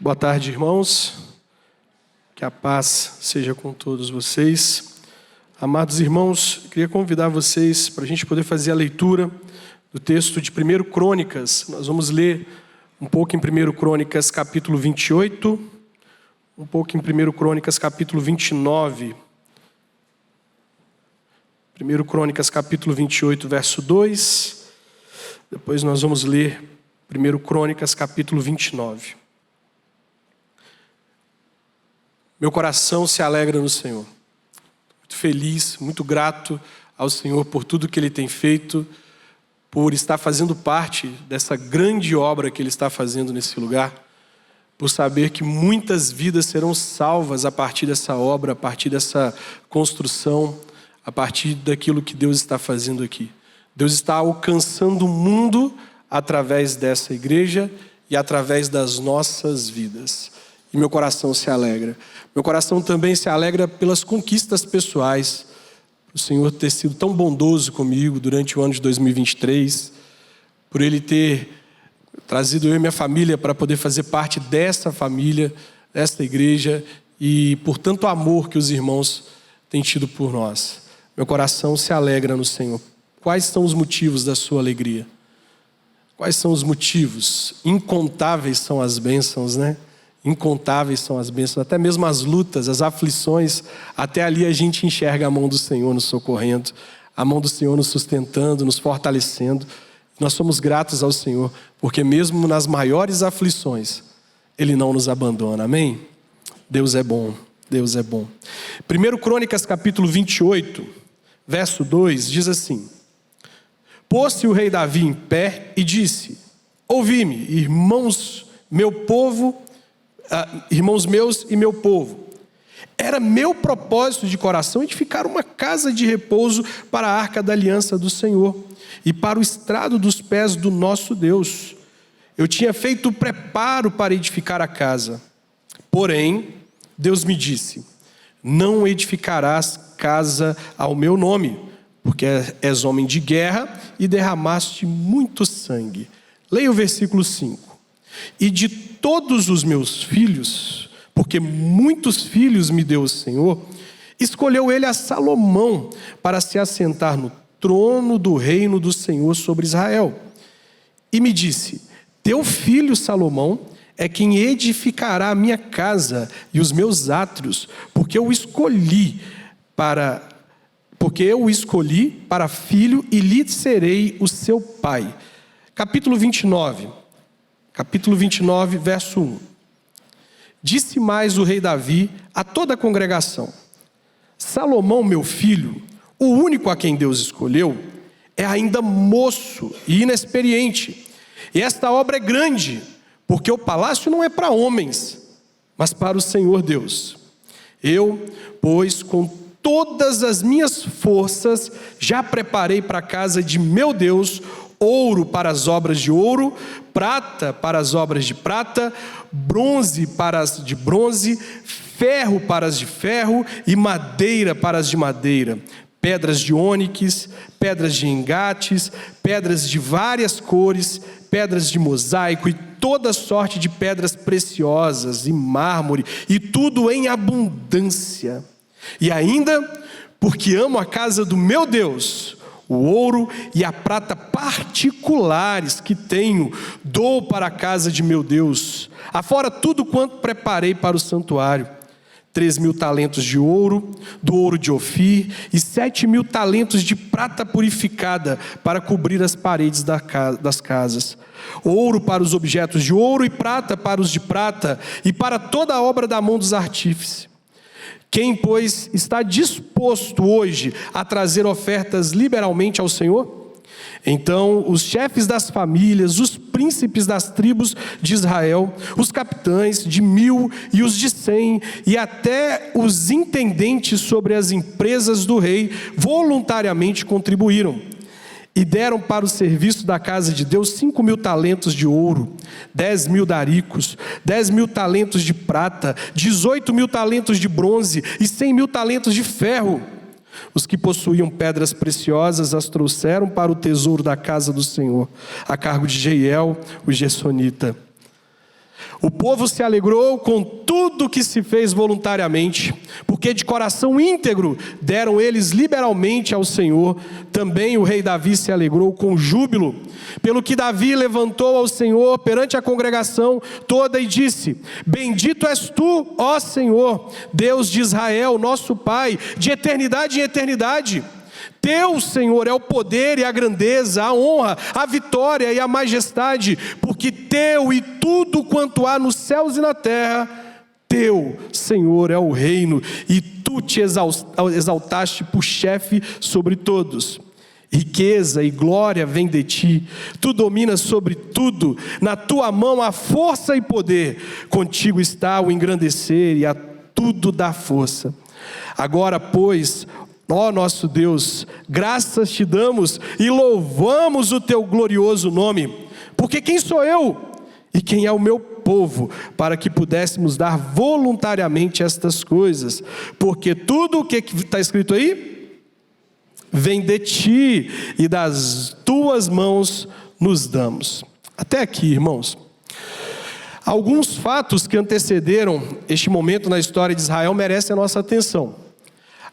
Boa tarde, irmãos. Que a paz seja com todos vocês. Amados irmãos, queria convidar vocês para a gente poder fazer a leitura do texto de 1 Crônicas. Nós vamos ler um pouco em 1 Crônicas capítulo 28, um pouco em 1 Crônicas capítulo 29. 1 Crônicas capítulo 28, verso 2. Depois nós vamos ler 1 Crônicas capítulo 29. Meu coração se alegra no Senhor. Muito feliz, muito grato ao Senhor por tudo que Ele tem feito, por estar fazendo parte dessa grande obra que Ele está fazendo nesse lugar, por saber que muitas vidas serão salvas a partir dessa obra, a partir dessa construção, a partir daquilo que Deus está fazendo aqui. Deus está alcançando o mundo através dessa igreja e através das nossas vidas. E meu coração se alegra. Meu coração também se alegra pelas conquistas pessoais. O Senhor ter sido tão bondoso comigo durante o ano de 2023. Por Ele ter trazido eu e minha família para poder fazer parte dessa família, desta igreja. E por tanto amor que os irmãos têm tido por nós. Meu coração se alegra no Senhor. Quais são os motivos da sua alegria? Quais são os motivos? Incontáveis são as bênçãos, né? Incontáveis são as bênçãos, até mesmo as lutas, as aflições, até ali a gente enxerga a mão do Senhor nos socorrendo, a mão do Senhor nos sustentando, nos fortalecendo. Nós somos gratos ao Senhor, porque mesmo nas maiores aflições, Ele não nos abandona, amém? Deus é bom, Deus é bom. 1 Crônicas capítulo 28, verso 2, diz assim: Pôs-se o rei Davi em pé e disse: Ouvi-me, irmãos meus e meu povo. Era meu propósito de coração edificar uma casa de repouso para a arca da aliança do Senhor e para o estrado dos pés do nosso Deus. Eu tinha feito o preparo para edificar a casa. Porém, Deus me disse: não edificarás casa ao meu nome, porque és homem de guerra e derramaste muito sangue. Leia o versículo 5. E de todos os meus filhos, porque muitos filhos me deu o Senhor, escolheu ele a Salomão para se assentar no trono do reino do Senhor sobre Israel. E me disse: teu filho Salomão é quem edificará a minha casa e os meus átrios, porque eu o escolhi para filho e lhe serei o seu pai. Capítulo 29, verso 1. Disse mais o rei Davi a toda a congregação: Salomão, meu filho, o único a quem Deus escolheu, é ainda moço e inexperiente. E esta obra é grande, porque o palácio não é para homens, mas para o Senhor Deus. Eu, pois, com todas as minhas forças, já preparei para a casa de meu Deus ouro para as obras de ouro, prata para as obras de prata, bronze para as de bronze, ferro para as de ferro e madeira para as de madeira, pedras de ônix, pedras de engates, pedras de várias cores, pedras de mosaico e toda sorte de pedras preciosas e mármore, e tudo em abundância. E ainda, porque amo a casa do meu Deus, o ouro e a prata particulares que tenho, dou para a casa de meu Deus, afora tudo quanto preparei para o santuário: 3.000 talentos de ouro, do ouro de Ofir, e 7.000 talentos de prata purificada para cobrir as paredes das casas. Ouro para os objetos de ouro e prata para os de prata, e para toda a obra da mão dos artífices. Quem, pois, está disposto hoje a trazer ofertas liberalmente ao Senhor? Então os chefes das famílias, os príncipes das tribos de Israel, os capitães de 1.000 e os de 100, e até os intendentes sobre as empresas do rei, voluntariamente contribuíram. E deram para o serviço da casa de Deus 5.000 talentos de ouro, 10.000 daricos, 10.000 talentos de prata, 18.000 talentos de bronze e 100.000 talentos de ferro. Os que possuíam pedras preciosas as trouxeram para o tesouro da casa do Senhor, a cargo de Jeiel, o Gersonita. O povo se alegrou com tudo que se fez voluntariamente, porque de coração íntegro deram eles liberalmente ao Senhor. Também o rei Davi se alegrou com júbilo, pelo que Davi levantou ao Senhor perante a congregação toda e disse: bendito és tu, ó Senhor, Deus de Israel, nosso Pai, de eternidade em eternidade. Teu, Senhor, é o poder e a grandeza, a honra, a vitória e a majestade, porque teu e tudo quanto há nos céus e na terra, teu, Senhor, é o reino, e tu te exaltaste por chefe sobre todos. Riqueza e glória vem de ti, tu dominas sobre tudo, na tua mão há força e poder, contigo está o engrandecer e a tudo dá força. Agora, pois, ó nosso Deus, graças te damos e louvamos o teu glorioso nome, porque quem sou eu e quem é o meu povo, para que pudéssemos dar voluntariamente estas coisas, porque tudo o que está escrito aí, vem de ti e das tuas mãos nos damos. Até aqui, irmãos. Alguns fatos que antecederam este momento na história de Israel merecem a nossa atenção.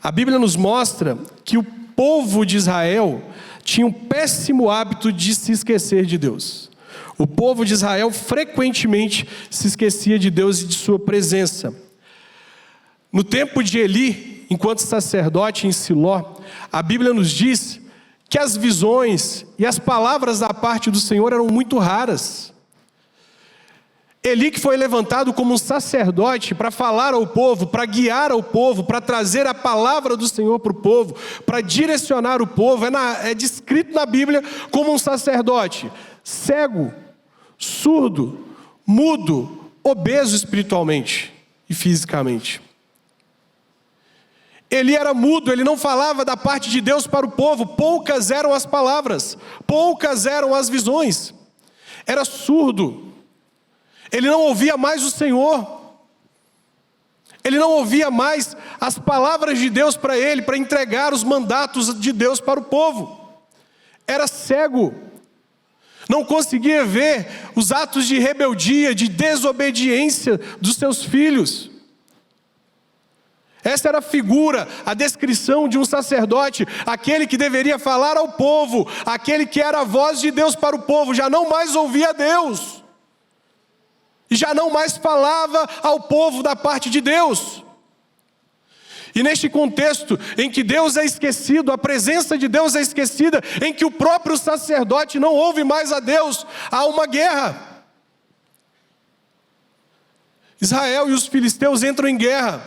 A Bíblia nos mostra que o povo de Israel tinha um péssimo hábito de se esquecer de Deus. O povo de Israel frequentemente se esquecia de Deus e de sua presença. No tempo de Eli, enquanto sacerdote em Siló, a Bíblia nos diz que as visões e as palavras da parte do Senhor eram muito raras. Eli, que foi levantado como um sacerdote para falar ao povo, para guiar ao povo, para trazer a palavra do Senhor para o povo, para direcionar o povo, é descrito na Bíblia como um sacerdote cego, surdo, mudo, obeso espiritualmente e fisicamente. Eli era mudo, ele não falava da parte de Deus para o povo, poucas eram as palavras, poucas eram as visões, era surdo. Ele não ouvia mais o Senhor. Ele não ouvia mais as palavras de Deus para ele, para entregar os mandatos de Deus para o povo. Era cego. Não conseguia ver os atos de rebeldia, de desobediência dos seus filhos. Essa era a figura, a descrição de um sacerdote, aquele que deveria falar ao povo, aquele que era a voz de Deus para o povo, já não mais ouvia Deus. E já não mais falava ao povo da parte de Deus. E neste contexto em que Deus é esquecido, a presença de Deus é esquecida, em que o próprio sacerdote não ouve mais a Deus, há uma guerra. Israel e os filisteus entram em guerra.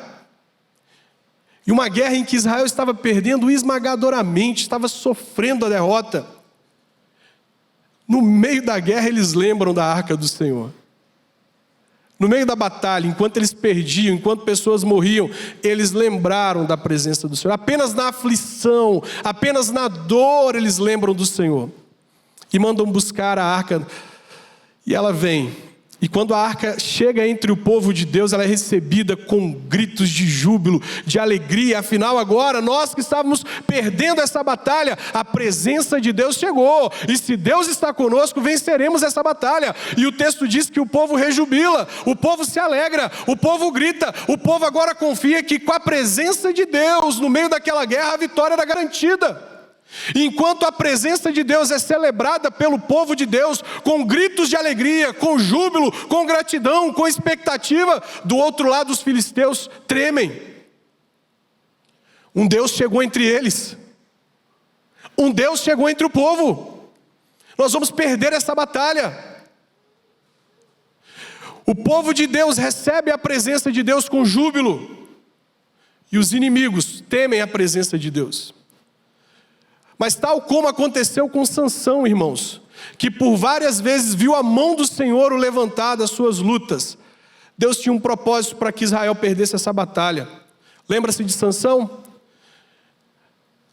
E uma guerra em que Israel estava perdendo esmagadoramente, estava sofrendo a derrota. No meio da guerra eles lembram da arca do Senhor. No meio da batalha, enquanto eles perdiam, enquanto pessoas morriam, eles lembraram da presença do Senhor. Apenas na aflição, apenas na dor, eles lembram do Senhor. E mandam buscar a arca, e ela vem. E quando a arca chega entre o povo de Deus, ela é recebida com gritos de júbilo, de alegria. Afinal, agora, nós que estávamos perdendo essa batalha, a presença de Deus chegou. E se Deus está conosco, venceremos essa batalha. E o texto diz que o povo rejubila, o povo se alegra, o povo grita. O povo agora confia que com a presença de Deus, no meio daquela guerra, a vitória era garantida. Enquanto a presença de Deus é celebrada pelo povo de Deus, com gritos de alegria, com júbilo, com gratidão, com expectativa, do outro lado os filisteus tremem. Um Deus chegou entre eles. Um Deus chegou entre o povo. Nós vamos perder essa batalha. O povo de Deus recebe a presença de Deus com júbilo. E os inimigos temem a presença de Deus. Mas tal como aconteceu com Sansão, irmãos, que por várias vezes viu a mão do Senhor o levantar das suas lutas, Deus tinha um propósito para que Israel perdesse essa batalha. Lembra-se de Sansão?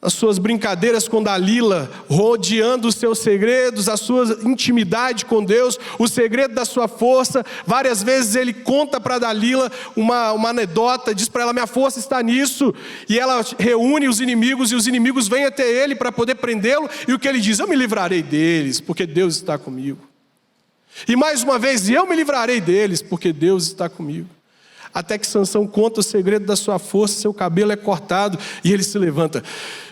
As suas brincadeiras com Dalila, rodeando os seus segredos, a sua intimidade com Deus, o segredo da sua força. Várias vezes ele conta para Dalila uma anedota, diz para ela: minha força está nisso. E ela reúne os inimigos, e os inimigos vêm até ele para poder prendê-lo. E o que ele diz? Eu me livrarei deles, porque Deus está comigo. E mais uma vez, eu me livrarei deles, porque Deus está comigo. Até que Sansão conta o segredo da sua força, seu cabelo é cortado e ele se levanta.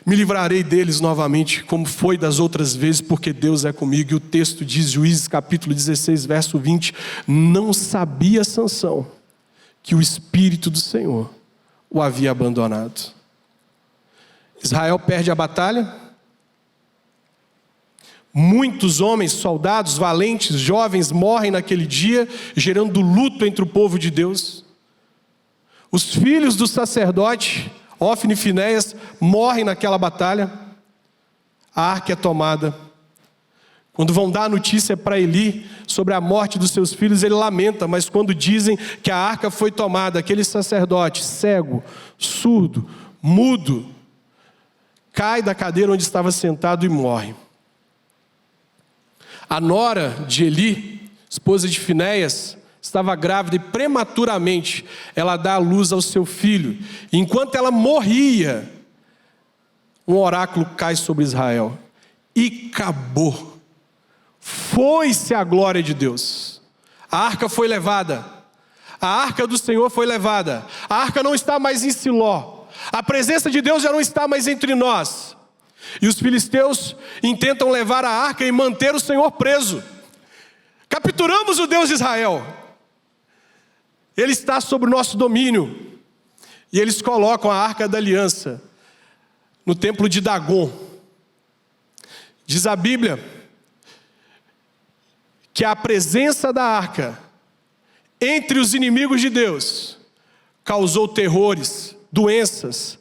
Me livrarei deles novamente, como foi das outras vezes, porque Deus é comigo. E o texto diz, Juízes capítulo 16, verso 20, não sabia Sansão que o Espírito do Senhor o havia abandonado. Israel perde a batalha. Muitos homens, soldados, valentes, jovens morrem naquele dia, gerando luto entre o povo de Deus. Os filhos do sacerdote, Ofni e Finéias, morrem naquela batalha. A arca é tomada. Quando vão dar a notícia para Eli sobre a morte dos seus filhos, ele lamenta, mas quando dizem que a arca foi tomada, aquele sacerdote cego, surdo, mudo, cai da cadeira onde estava sentado e morre. A nora de Eli, esposa de Finéias, estava grávida e prematuramente ela dá à luz ao seu filho. E enquanto ela morria, um oráculo cai sobre Israel. E acabou. Foi-se a glória de Deus. A arca foi levada. A arca do Senhor foi levada. A arca não está mais em Siló. A presença de Deus já não está mais entre nós. E os filisteus intentam levar a arca e manter o Senhor preso. Capturamos o Deus de Israel. Ele está sob o nosso domínio. E eles colocam a arca da aliança no templo de Dagon. Diz a Bíblia que a presença da arca entre os inimigos de Deus causou terrores, doenças.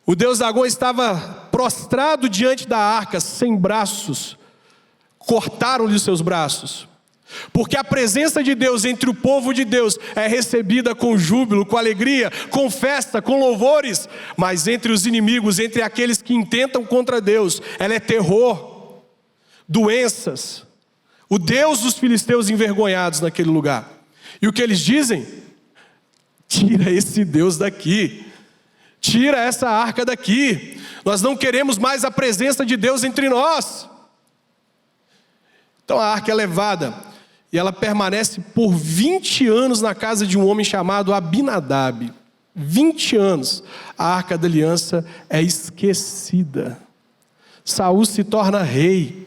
O deus Dagon estava prostrado diante da arca, sem braços. Cortaram-lhe os seus braços. Porque a presença de Deus entre o povo de Deus é recebida com júbilo, com alegria, com festa, com louvores. Mas entre os inimigos, entre aqueles que intentam contra Deus, ela é terror, doenças. O Deus dos filisteus envergonhados naquele lugar. E o que eles dizem? Tira esse Deus daqui. Tira essa arca daqui. Nós não queremos mais a presença de Deus entre nós. Então a arca é levada. E ela permanece por 20 anos na casa de um homem chamado Abinadab. 20 anos. A arca da aliança é esquecida. Saul se torna rei.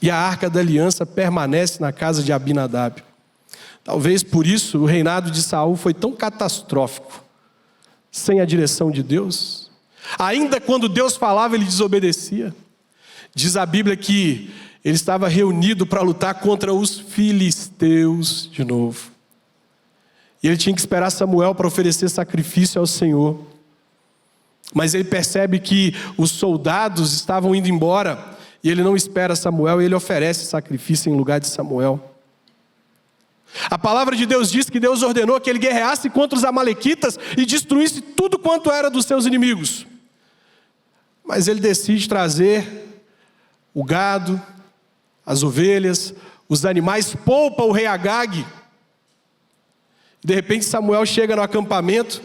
E a arca da aliança permanece na casa de Abinadab. Talvez por isso o reinado de Saul foi tão catastrófico. Sem a direção de Deus. Ainda quando Deus falava, ele desobedecia. Diz a Bíblia que ele estava reunido para lutar contra os filisteus de novo. E ele tinha que esperar Samuel para oferecer sacrifício ao Senhor. Mas ele percebe que os soldados estavam indo embora. E ele não espera Samuel e ele oferece sacrifício em lugar de Samuel. A palavra de Deus diz que Deus ordenou que ele guerreasse contra os amalequitas e destruísse tudo quanto era dos seus inimigos. Mas ele decide trazer o gado, as ovelhas, os animais, poupa o rei Agag. De repente Samuel chega no acampamento.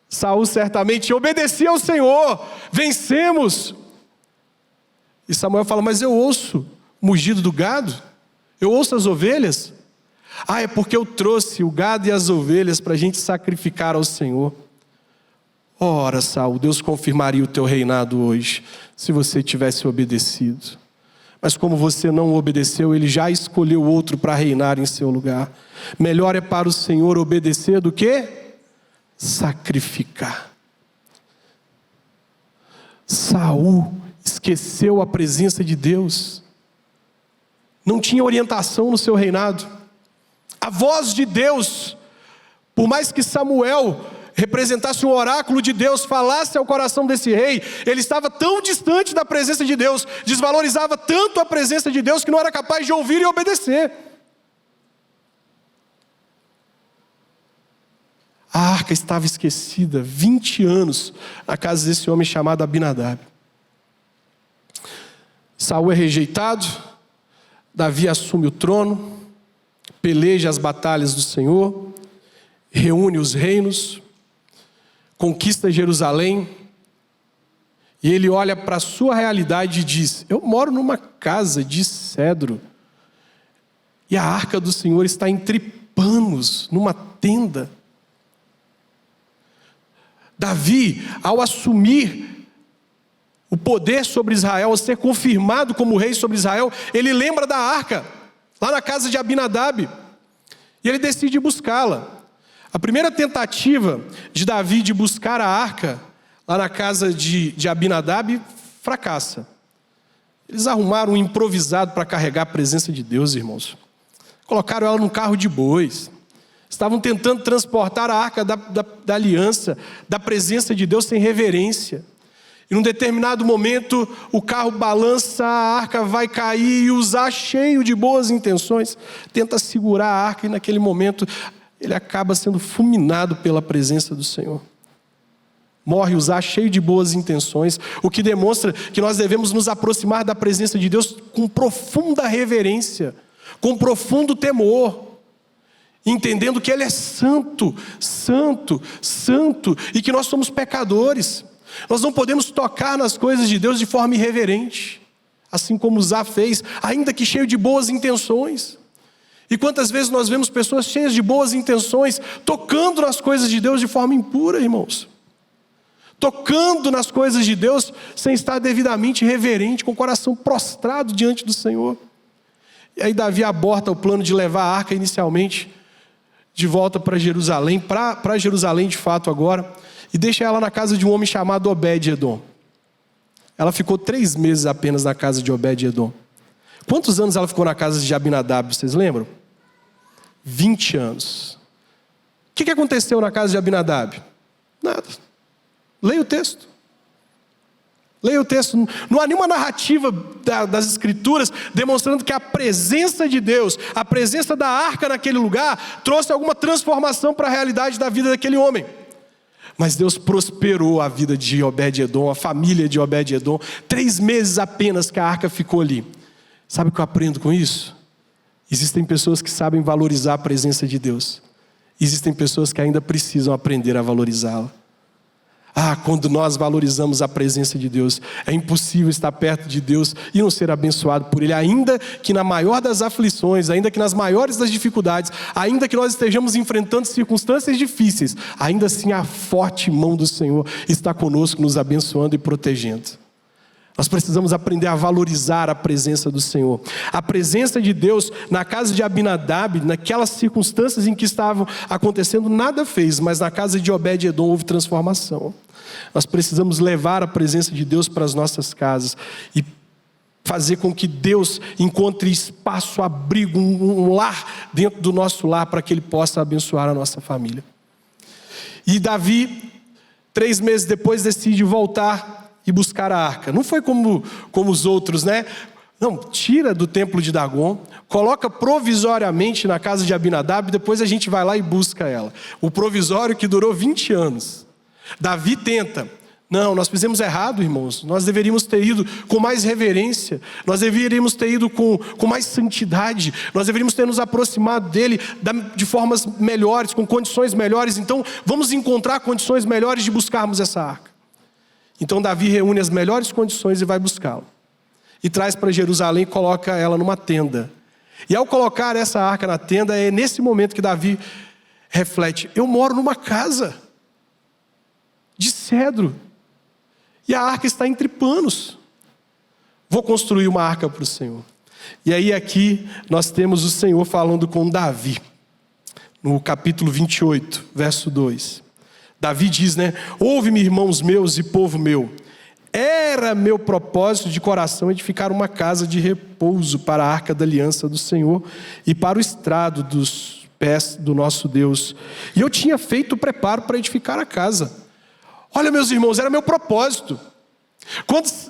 Saul certamente obedecia ao Senhor, vencemos. E Samuel fala, mas eu ouço o mugido do gado, eu ouço as ovelhas. Ah, é porque eu trouxe o gado e as ovelhas para a gente sacrificar ao Senhor. Ora, Saul, Deus confirmaria o teu reinado hoje, se você tivesse obedecido. Mas como você não obedeceu, ele já escolheu outro para reinar em seu lugar. Melhor é para o Senhor obedecer do que sacrificar. Saul esqueceu a presença de Deus. Não tinha orientação no seu reinado. A voz de Deus, por mais que Samuel representasse um oráculo de Deus, falasse ao coração desse rei, ele estava tão distante da presença de Deus, desvalorizava tanto a presença de Deus, que não era capaz de ouvir e obedecer. A arca estava esquecida, 20 anos, na casa desse homem chamado Abinadab. Saul é rejeitado, Davi assume o trono, peleja as batalhas do Senhor, reúne os reinos, conquista Jerusalém, e ele olha para a sua realidade e diz, eu moro numa casa de cedro. E a arca do Senhor está entre panos, numa tenda. Davi, ao assumir o poder sobre Israel, ao ser confirmado como rei sobre Israel, ele lembra da arca, lá na casa de Abinadab, e ele decide buscá-la. A primeira tentativa de Davi de buscar a arca, lá na casa de Abinadab, fracassa. Eles arrumaram um improvisado para carregar a presença de Deus, irmãos. Colocaram ela num carro de bois. Estavam tentando transportar a arca da aliança, da presença de Deus sem reverência. E num determinado momento, o carro balança, a arca vai cair e Uzá, cheio de boas intenções, tenta segurar a arca e naquele momento ele acaba sendo fulminado pela presença do Senhor. Morre Uzá, cheio de boas intenções, o que demonstra que nós devemos nos aproximar da presença de Deus com profunda reverência, com profundo temor, entendendo que Ele é santo, santo, santo, e que nós somos pecadores. Nós não podemos tocar nas coisas de Deus de forma irreverente, assim como Uzá fez, ainda que cheio de boas intenções. E quantas vezes nós vemos pessoas cheias de boas intenções, tocando nas coisas de Deus de forma impura, irmãos. Tocando nas coisas de Deus sem estar devidamente reverente, com o coração prostrado diante do Senhor. E aí Davi aborta o plano de levar a arca inicialmente de volta para Jerusalém, para Jerusalém de fato agora, e deixa ela na casa de um homem chamado Obed-Edom. Ela ficou 3 meses apenas na casa de Obed-Edom. Quantos anos ela ficou na casa de Abinadab, vocês lembram? 20 anos. O que aconteceu na casa de Abinadab? Nada. Leia o texto. Leia o texto. Não há nenhuma narrativa das Escrituras demonstrando que a presença de Deus, a presença da arca naquele lugar, trouxe alguma transformação para a realidade da vida daquele homem. Mas Deus prosperou a vida de Obed-Edom, a família de Obed-Edom. 3 meses apenas que a arca ficou ali. Sabe o que eu aprendo com isso? Existem pessoas que sabem valorizar a presença de Deus. Existem pessoas que ainda precisam aprender a valorizá-la. Quando nós valorizamos a presença de Deus, é impossível estar perto de Deus e não ser abençoado por Ele, ainda que na maior das aflições, ainda que nas maiores das dificuldades, ainda que nós estejamos enfrentando circunstâncias difíceis, ainda assim a forte mão do Senhor está conosco, nos abençoando e protegendo. Nós precisamos aprender a valorizar a presença do Senhor. A presença de Deus na casa de Abinadab, naquelas circunstâncias em que estavam acontecendo, nada fez, mas na casa de Obed-Edom houve transformação. Nós precisamos levar a presença de Deus para as nossas casas e fazer com que Deus encontre espaço, abrigo, um lar dentro do nosso lar para que Ele possa abençoar a nossa família. E Davi, 3 meses depois, decide voltar e buscar a arca. Não foi como os outros, né? Não, tira do templo de Dagon, coloca provisoriamente na casa de Abinadab, depois a gente vai lá e busca ela. O provisório que durou 20 anos. Davi tenta. Não, nós fizemos errado, irmãos. Nós deveríamos ter ido com mais reverência. Nós deveríamos ter ido com mais santidade. Nós deveríamos ter nos aproximado dele de formas melhores, com condições melhores. Então, vamos encontrar condições melhores de buscarmos essa arca. Então Davi reúne as melhores condições e vai buscá-la. E traz para Jerusalém e coloca ela numa tenda. E ao colocar essa arca na tenda, é nesse momento que Davi reflete: eu moro numa casa de cedro. E a arca está entre panos. Vou construir uma arca para o Senhor. E aí aqui nós temos o Senhor falando com Davi. No capítulo 28, verso 2. Davi diz, né? Ouve-me, irmãos meus e povo meu. Era meu propósito de coração edificar uma casa de repouso para a arca da aliança do Senhor e para o estrado dos pés do nosso Deus. E eu tinha feito o preparo para edificar a casa. Olha, meus irmãos, era meu propósito.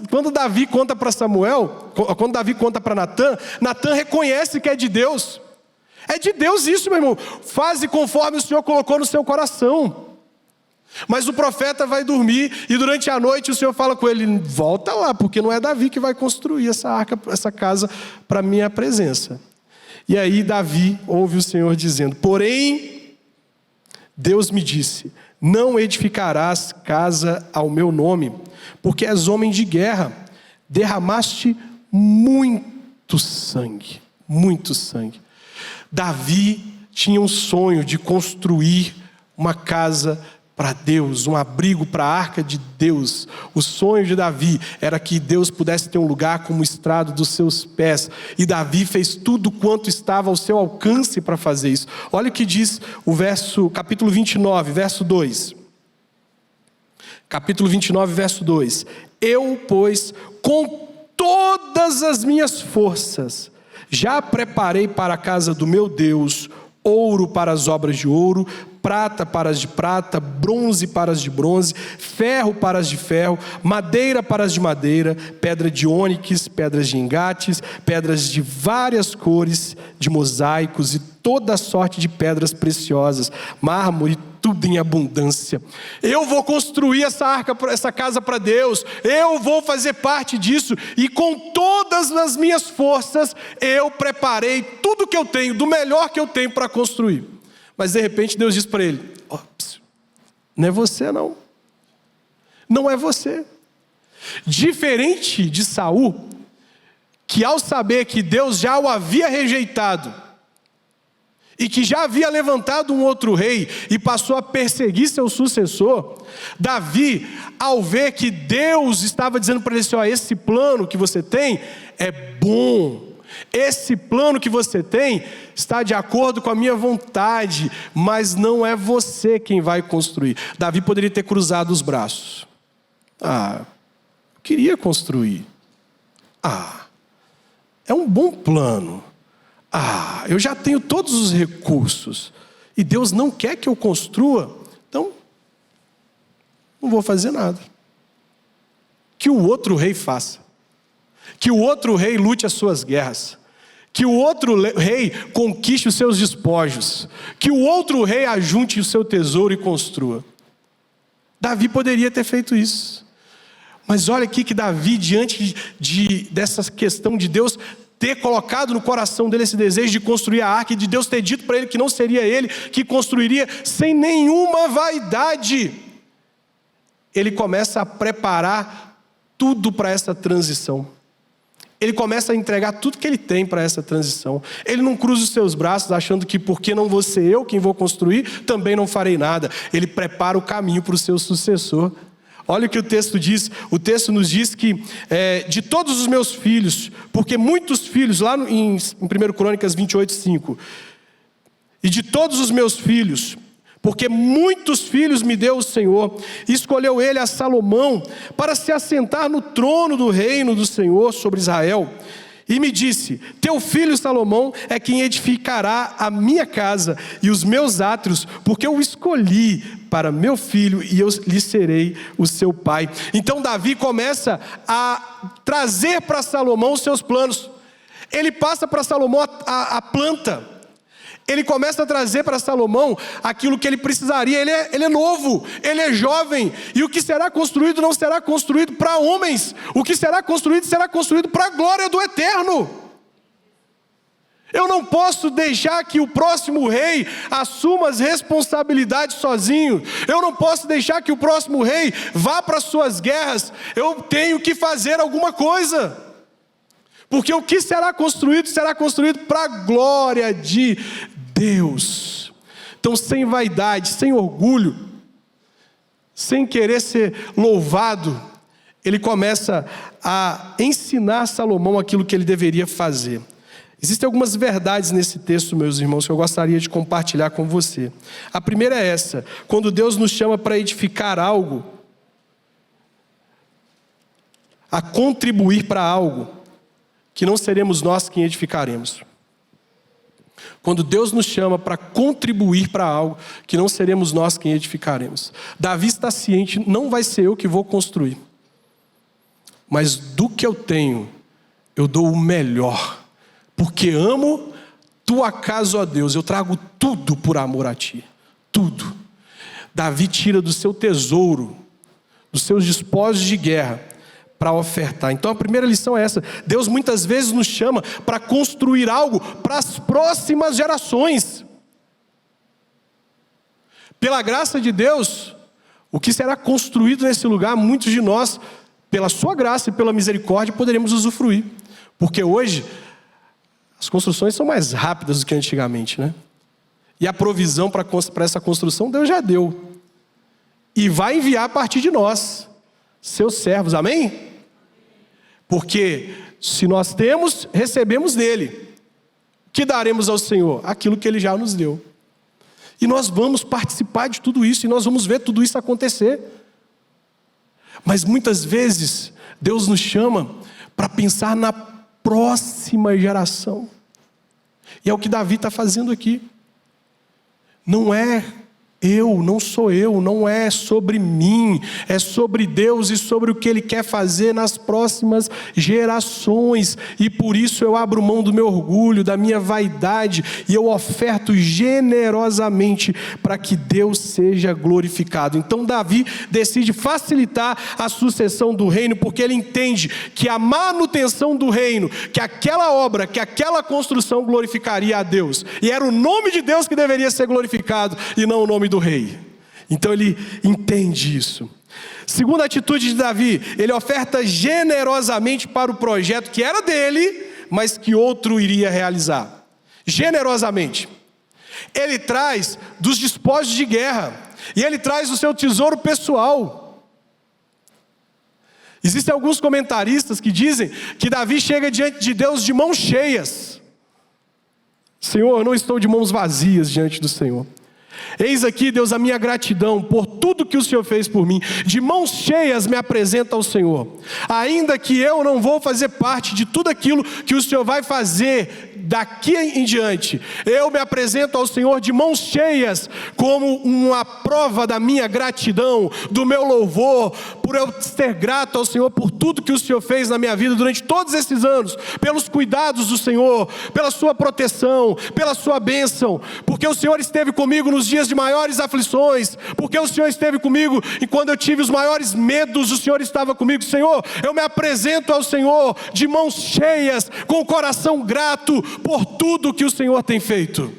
Quando Davi conta para Samuel, quando Davi conta para Natã, Natã reconhece que é de Deus. É de Deus isso, meu irmão. Faze conforme o Senhor colocou no seu coração. Mas o profeta vai dormir e durante a noite o Senhor fala com ele: volta lá, porque não é Davi que vai construir essa arca, essa casa para minha presença. E aí Davi ouve o Senhor dizendo: porém, Deus me disse: não edificarás casa ao meu nome, porque és homem de guerra, derramaste muito muito sangue, muito sangue. Davi tinha um sonho de construir uma casa para Deus, um abrigo para a arca de Deus. O sonho de Davi era que Deus pudesse ter um lugar como o estrado dos seus pés. E Davi fez tudo quanto estava ao seu alcance para fazer isso. Olha o que diz o capítulo 29, verso 2. Capítulo 29, verso 2. Eu, pois, com todas as minhas forças, já preparei para a casa do meu Deus ouro para as obras de ouro, prata para as de prata, bronze para as de bronze, ferro para as de ferro, madeira para as de madeira, pedra de ônix, pedras de engates, pedras de várias cores, de mosaicos e toda sorte de pedras preciosas, mármore, tudo em abundância. Eu vou construir essa casa para Deus, eu vou fazer parte disso, e com todas as minhas forças, eu preparei tudo que eu tenho, do melhor que eu tenho para construir. Mas de repente Deus diz para ele: não é você não, não é você. Diferente de Saul, que ao saber que Deus já o havia rejeitado, e que já havia levantado um outro rei, e passou a perseguir seu sucessor, Davi, ao ver que Deus estava dizendo para ele assim: esse plano que você tem é bom, esse plano que você tem está de acordo com a minha vontade, mas não é você quem vai construir. Davi poderia ter cruzado os braços. Eu queria construir. É um bom plano. Eu já tenho todos os recursos, e Deus não quer que eu construa, então não vou fazer nada. Que o outro rei faça, que o outro rei lute as suas guerras, que o outro rei conquiste os seus despojos, que o outro rei ajunte o seu tesouro e construa. Davi poderia ter feito isso, mas olha aqui que Davi, diante dessa questão de Deus ter colocado no coração dele esse desejo de construir a arca, e de Deus ter dito para ele que não seria ele que construiria, sem nenhuma vaidade, ele começa a preparar tudo para essa transição. Ele começa a entregar tudo que ele tem para essa transição. Ele não cruza os seus braços achando que porque não vou ser eu quem vou construir, também não farei nada. Ele prepara o caminho para o seu sucessor. Olha o que o texto diz. O texto nos diz que de todos os meus filhos, porque muitos filhos, lá em 1 Crônicas 28:5, e de todos os meus filhos, porque muitos filhos me deu o Senhor, e escolheu ele a Salomão para se assentar no trono do reino do Senhor sobre Israel. E me disse: teu filho Salomão é quem edificará a minha casa e os meus átrios, porque eu o escolhi para meu filho e eu lhe serei o seu pai. Então Davi começa a trazer para Salomão os seus planos. Ele passa para Salomão a planta. Ele começa a trazer para Salomão aquilo que ele precisaria. Ele é novo, ele é jovem, e o que será construído não será construído para homens. O que será construído para a glória do Eterno. Eu não posso deixar que o próximo rei assuma as responsabilidades sozinho. Eu não posso deixar que o próximo rei vá para as suas guerras. Eu tenho que fazer alguma coisa. Porque o que será construído para a glória de Deus. Então, sem vaidade, sem orgulho, sem querer ser louvado, ele começa a ensinar Salomão aquilo que ele deveria fazer. Existem algumas verdades nesse texto, meus irmãos, que eu gostaria de compartilhar com você. A primeira é essa: quando Deus nos chama para edificar algo, a contribuir para algo, que não seremos nós quem edificaremos. Quando Deus nos chama para contribuir para algo, que não seremos nós quem edificaremos. Davi está ciente: não vai ser eu que vou construir, mas do que eu tenho, eu dou o melhor, porque amo tua casa, ó Deus, eu trago tudo por amor a ti, tudo. Davi tira do seu tesouro, dos seus despojos de guerra, para ofertar. Então a primeira lição é essa: Deus muitas vezes nos chama para construir algo para as próximas gerações. Pela graça de Deus, o que será construído nesse lugar, muitos de nós, pela sua graça e pela misericórdia, poderemos usufruir. Porque hoje As construções são mais rápidas do que antigamente, né? E a provisão para essa construção Deus já deu. E vai enviar a partir de nós, seus servos, amém? Porque se nós temos, recebemos dele. Que daremos ao Senhor? Aquilo que ele já nos deu. E nós vamos participar de tudo isso, e nós vamos ver tudo isso acontecer. Mas muitas vezes, Deus nos chama para pensar na próxima geração. E é o que Davi está fazendo aqui. Não é não sou eu, não é sobre mim, é sobre Deus e sobre o que Ele quer fazer nas próximas gerações. E por isso eu abro mão do meu orgulho, da minha vaidade, e eu oferto generosamente para que Deus seja glorificado. Então Davi decide facilitar a sucessão do reino, porque ele entende que a manutenção do reino, que aquela obra, que aquela construção glorificaria a Deus. E era o nome de Deus que deveria ser glorificado, e não o nome do rei. Então ele entende isso. Segunda atitude de Davi, ele oferta generosamente para o projeto que era dele, mas que outro iria realizar. Generosamente. Ele traz dos despojos de guerra, e ele traz o seu tesouro pessoal. Existem alguns comentaristas que dizem que Davi chega diante de Deus de mãos cheias. Senhor, eu não estou de mãos vazias diante do Senhor. Eis aqui, Deus, a minha gratidão por tudo que o Senhor fez por mim. De mãos cheias me apresento ao Senhor. Ainda que eu não vou fazer parte de tudo aquilo que o Senhor vai fazer daqui em diante, eu me apresento ao Senhor de mãos cheias, como uma prova da minha gratidão, do meu louvor, por eu ser grato ao Senhor por tudo que o Senhor fez na minha vida durante todos esses anos, pelos cuidados do Senhor, pela sua proteção, pela sua bênção, porque o Senhor esteve comigo nos dias de maiores aflições, porque o Senhor esteve comigo e quando eu tive os maiores medos, o Senhor estava comigo. Senhor, eu me apresento ao Senhor de mãos cheias, com o coração grato por tudo que o Senhor tem feito.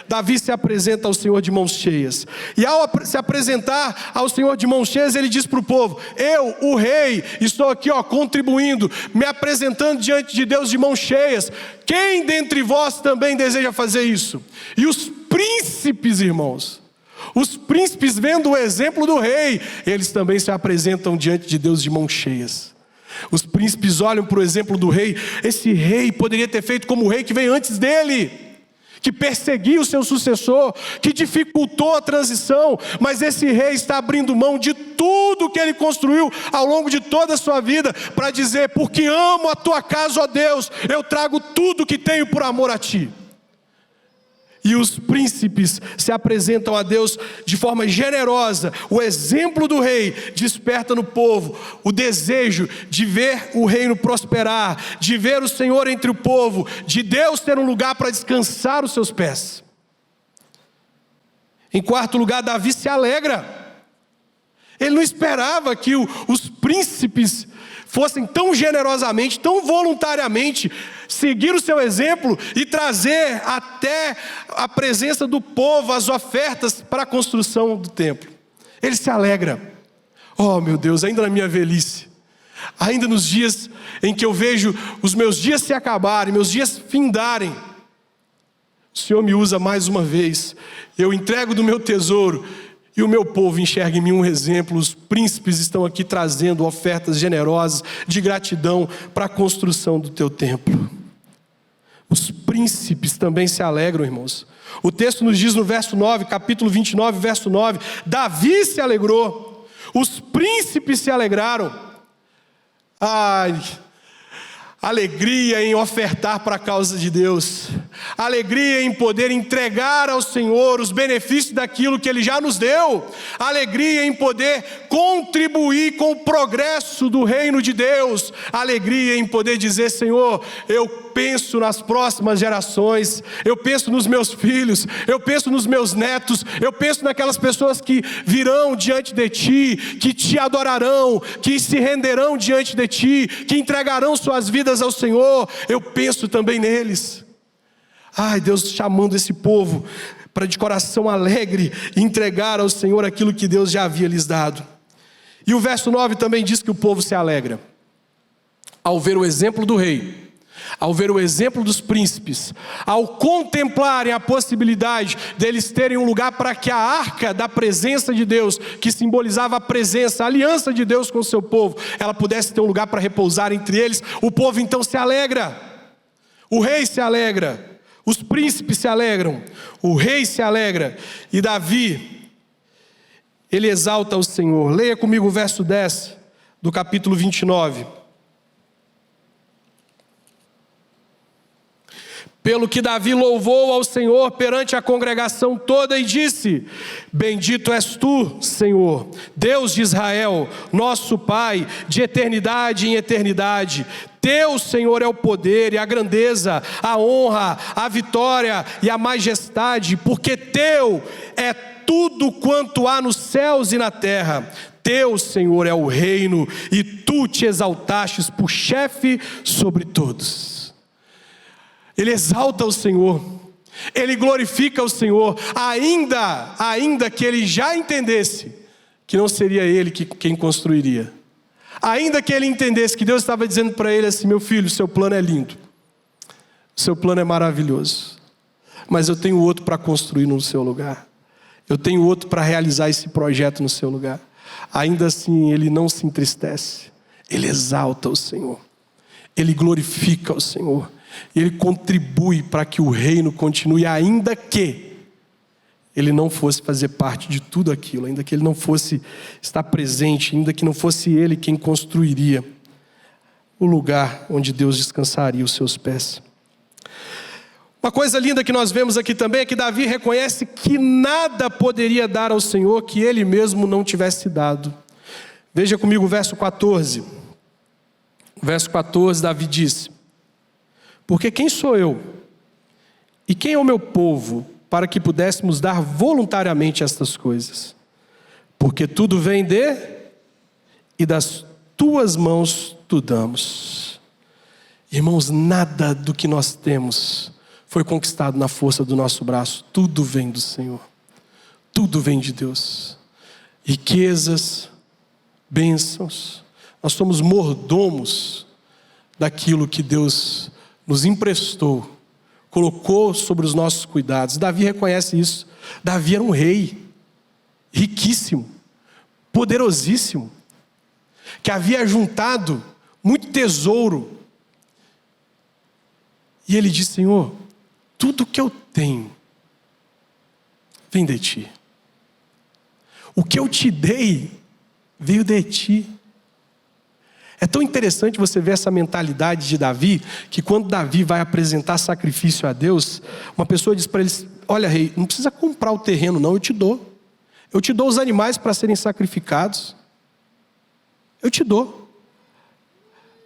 Davi se apresenta ao Senhor de mãos cheias, e ao se apresentar ao Senhor de mãos cheias, ele diz para o povo: eu, o rei, estou aqui contribuindo, me apresentando diante de Deus de mãos cheias. Quem dentre vós também deseja fazer isso? E os príncipes, irmãos, os príncipes, vendo o exemplo do rei, eles também se apresentam diante de Deus de mãos cheias. Os príncipes olham para o exemplo do rei. Esse rei poderia ter feito como o rei que veio antes dele, que perseguiu o seu sucessor, que dificultou a transição, mas esse rei está abrindo mão de tudo que ele construiu ao longo de toda a sua vida, para dizer: porque amo a tua casa, ó Deus, eu trago tudo que tenho por amor a ti. E os príncipes se apresentam a Deus de forma generosa. O exemplo do rei desperta no povo o desejo de ver o reino prosperar, de ver o Senhor entre o povo, de Deus ter um lugar para descansar os seus pés. Em quarto lugar, Davi se alegra. Ele não esperava que os príncipes fossem tão generosamente, tão voluntariamente seguir o seu exemplo e trazer até a presença do povo as ofertas para a construção do templo. Ele se alegra. Oh meu Deus, ainda na minha velhice, ainda nos dias em que eu vejo os meus dias se acabarem, meus dias findarem, o Senhor me usa mais uma vez. Eu entrego do meu tesouro e o meu povo enxerga em mim um exemplo. Os príncipes estão aqui trazendo ofertas generosas de gratidão para a construção do teu templo. Os príncipes também se alegram, irmãos. O texto nos diz no verso 9, capítulo 29, verso 9: Davi se alegrou, os príncipes se alegraram. Ai, alegria em ofertar para a causa de Deus, alegria em poder entregar ao Senhor os benefícios daquilo que Ele já nos deu, alegria em poder contribuir com o progresso do reino de Deus, alegria em poder dizer: Senhor, eu penso nas próximas gerações, eu penso nos meus filhos, eu penso nos meus netos, eu penso naquelas pessoas que virão diante de Ti, que Te adorarão, que se renderão diante de Ti, que entregarão suas vidas ao Senhor. Eu penso também neles. Ai, Deus chamando esse povo para de coração alegre entregar ao Senhor aquilo que Deus já havia lhes dado. E o verso 9 também diz que o povo se alegra ao ver o exemplo do rei, ao ver o exemplo dos príncipes, ao contemplarem a possibilidade deles terem um lugar para que a arca da presença de Deus, que simbolizava a presença, a aliança de Deus com o seu povo, ela pudesse ter um lugar para repousar entre eles, o povo então se alegra, o rei se alegra, os príncipes se alegram, o rei se alegra, e Davi, ele exalta o Senhor. Leia comigo o verso 10 do capítulo 29. Pelo que Davi louvou ao Senhor perante a congregação toda e disse: bendito és tu, Senhor, Deus de Israel, nosso Pai, de eternidade em eternidade. Teu, Senhor, é o poder e a grandeza, a honra, a vitória e a majestade, porque teu é tudo quanto há nos céus e na terra. Teu, Senhor, é o reino, e tu te exaltastes por chefe sobre todos. Ele exalta o Senhor, ele glorifica o Senhor, ainda que ele já entendesse que não seria ele quem construiria. Ainda que ele entendesse que Deus estava dizendo para ele assim: meu filho, seu plano é lindo, seu plano é maravilhoso, mas eu tenho outro para construir no seu lugar. Eu tenho outro para realizar esse projeto no seu lugar. Ainda assim ele não se entristece, ele exalta o Senhor, ele glorifica o Senhor. E ele contribui para que o reino continue, ainda que ele não fosse fazer parte de tudo aquilo, ainda que ele não fosse estar presente, ainda que não fosse ele quem construiria o lugar onde Deus descansaria os seus pés. Uma coisa linda que nós vemos aqui também é que Davi reconhece que nada poderia dar ao Senhor que ele mesmo não tivesse dado. Veja comigo o verso 14. Verso 14, Davi disse: porque quem sou eu e quem é o meu povo para que pudéssemos dar voluntariamente estas coisas? Porque tudo vem de e das tuas mãos tu damos. Irmãos, nada do que nós temos foi conquistado na força do nosso braço. Tudo vem do Senhor, tudo vem de Deus. Riquezas, bênçãos, nós somos mordomos daquilo que Deus nos emprestou, colocou sobre os nossos cuidados. Davi reconhece isso. Davi era um rei riquíssimo, poderosíssimo, que havia juntado muito tesouro. E ele diz: Senhor, tudo que eu tenho vem de ti. O que eu te dei veio de ti. É tão interessante você ver essa mentalidade de Davi, que quando Davi vai apresentar sacrifício a Deus, uma pessoa diz para ele: olha, rei, não precisa comprar o terreno não, eu te dou. Eu te dou os animais para serem sacrificados. Eu te dou.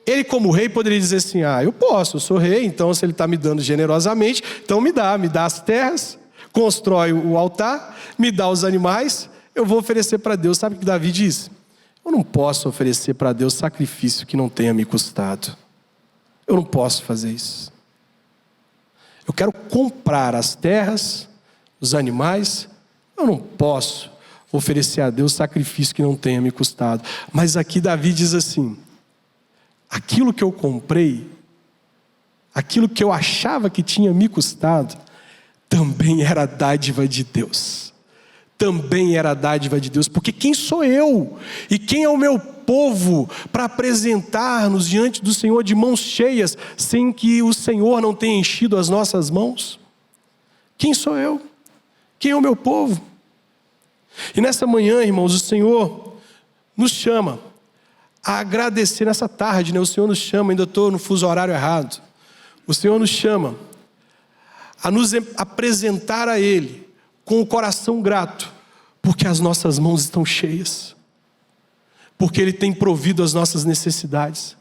Ele, como rei, poderia dizer assim: eu posso, eu sou rei, então se ele está me dando generosamente, então me dá as terras, constrói o altar, me dá os animais, eu vou oferecer para Deus. Sabe o que Davi diz? Eu não posso oferecer para Deus sacrifício que não tenha me custado. Eu não posso fazer isso. Eu quero comprar as terras, os animais. Eu não posso oferecer a Deus sacrifício que não tenha me custado. Mas aqui Davi diz assim: aquilo que eu comprei, aquilo que eu achava que tinha me custado, também era dádiva de Deus. Também era dádiva de Deus, porque quem sou eu e quem é o meu povo para apresentar-nos diante do Senhor de mãos cheias, sem que o Senhor não tenha enchido as nossas mãos? Quem sou eu? Quem é o meu povo? E nessa manhã, irmãos, o Senhor nos chama a agradecer nessa tarde, né? O Senhor nos chama, ainda estou no fuso horário errado. O Senhor nos chama a nos apresentar a Ele com o coração grato, porque as nossas mãos estão cheias, porque Ele tem provido as nossas necessidades,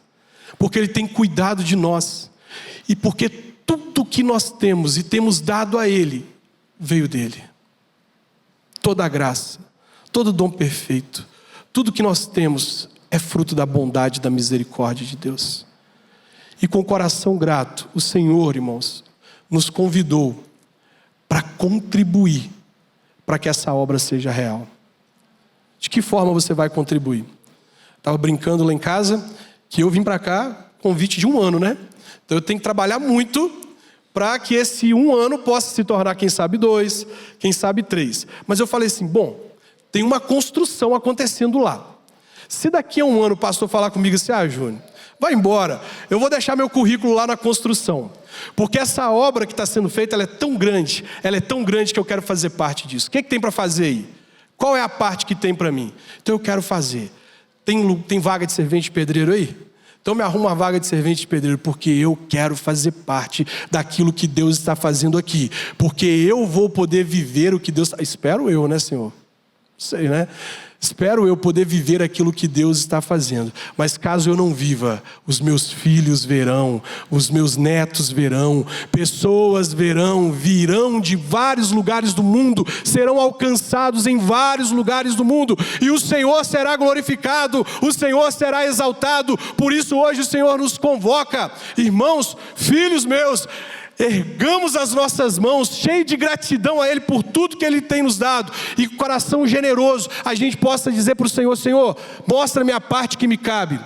porque Ele tem cuidado de nós, e porque tudo que nós temos e temos dado a Ele, veio dEle. Toda a graça, todo dom perfeito, tudo que nós temos é fruto da bondade e da misericórdia de Deus. E com o coração grato, o Senhor, irmãos, nos convidou para contribuir para que essa obra seja real. De que forma você vai contribuir? Estava brincando lá em casa que eu vim para cá, convite de 1 ano, né? Então eu tenho que trabalhar muito para que esse 1 ano possa se tornar, quem sabe 2, quem sabe 3. Mas eu falei assim, bom, tem uma construção acontecendo lá. Se daqui a 1 ano o pastor falar comigo assim, Júnior, vai embora, eu vou deixar meu currículo lá na construção. Porque essa obra que está sendo feita, ela é tão grande que eu quero fazer parte disso. O que tem para fazer aí? Qual é a parte que tem para mim? Então eu quero fazer. Tem vaga de servente de pedreiro aí? Então me arruma uma vaga de servente de pedreiro, porque eu quero fazer parte daquilo que Deus está fazendo aqui. Porque eu vou poder viver o que Deus... Espero eu, né, Senhor? Sei, né? Espero eu poder viver aquilo que Deus está fazendo. Mas caso eu não viva, os meus filhos verão, os meus netos verão, pessoas virão de vários lugares do mundo, serão alcançados em vários lugares do mundo, e o Senhor será glorificado, o Senhor será exaltado. Por isso hoje o Senhor nos convoca, irmãos, filhos meus, ergamos as nossas mãos, cheio de gratidão a Ele por tudo que Ele tem nos dado, e com coração generoso, a gente possa dizer para o Senhor, Senhor, mostra-me a parte que me cabe,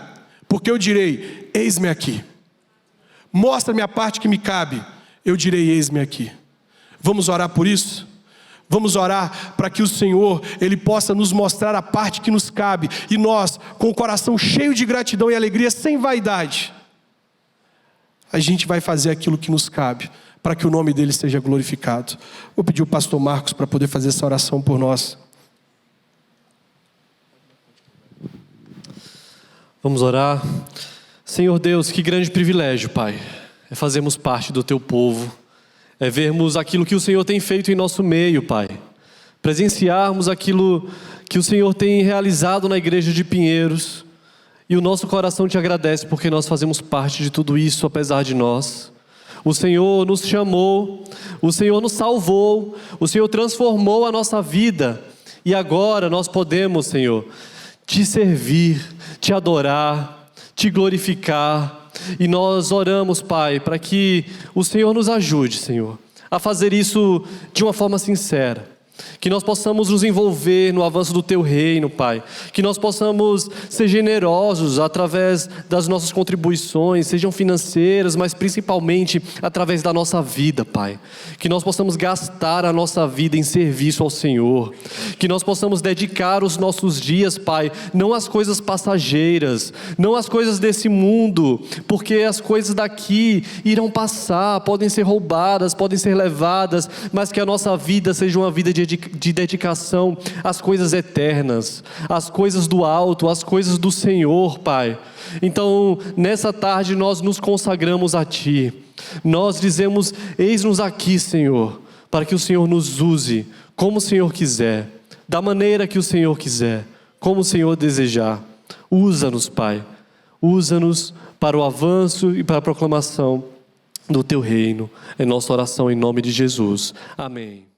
porque eu direi, eis-me aqui. Mostra-me a parte que me cabe, eu direi, eis-me aqui. Vamos orar por isso? Vamos orar para que o Senhor, Ele possa nos mostrar a parte que nos cabe, e nós, com o coração cheio de gratidão e alegria, sem vaidade, a gente vai fazer aquilo que nos cabe, para que o nome dele seja glorificado. Vou pedir o pastor Marcos para poder fazer essa oração por nós. Vamos orar. Senhor Deus, que grande privilégio, Pai, é fazermos parte do Teu povo, é vermos aquilo que o Senhor tem feito em nosso meio, Pai, presenciarmos aquilo que o Senhor tem realizado na igreja de Pinheiros. E o nosso coração te agradece porque nós fazemos parte de tudo isso, apesar de nós. O Senhor nos chamou, o Senhor nos salvou, o Senhor transformou a nossa vida. E agora nós podemos, Senhor, te servir, te adorar, te glorificar. E nós oramos, Pai, para que o Senhor nos ajude, Senhor, a fazer isso de uma forma sincera. Que nós possamos nos envolver no avanço do Teu reino, Pai. Que nós possamos ser generosos através das nossas contribuições, sejam financeiras, mas principalmente através da nossa vida, Pai. Que nós possamos gastar a nossa vida em serviço ao Senhor. Que nós possamos dedicar os nossos dias, Pai, não às coisas passageiras, não às coisas desse mundo, porque as coisas daqui irão passar, podem ser roubadas, podem ser levadas, mas que a nossa vida seja uma vida de dedicação às coisas eternas, às coisas do alto, às coisas do Senhor, Pai. Então, nessa tarde nós nos consagramos a Ti. Nós dizemos, eis-nos aqui, Senhor, para que o Senhor nos use como o Senhor quiser, da maneira que o Senhor quiser, como o Senhor desejar. Usa-nos, Pai. Usa-nos para o avanço e para a proclamação do Teu reino. É nossa oração em nome de Jesus. Amém.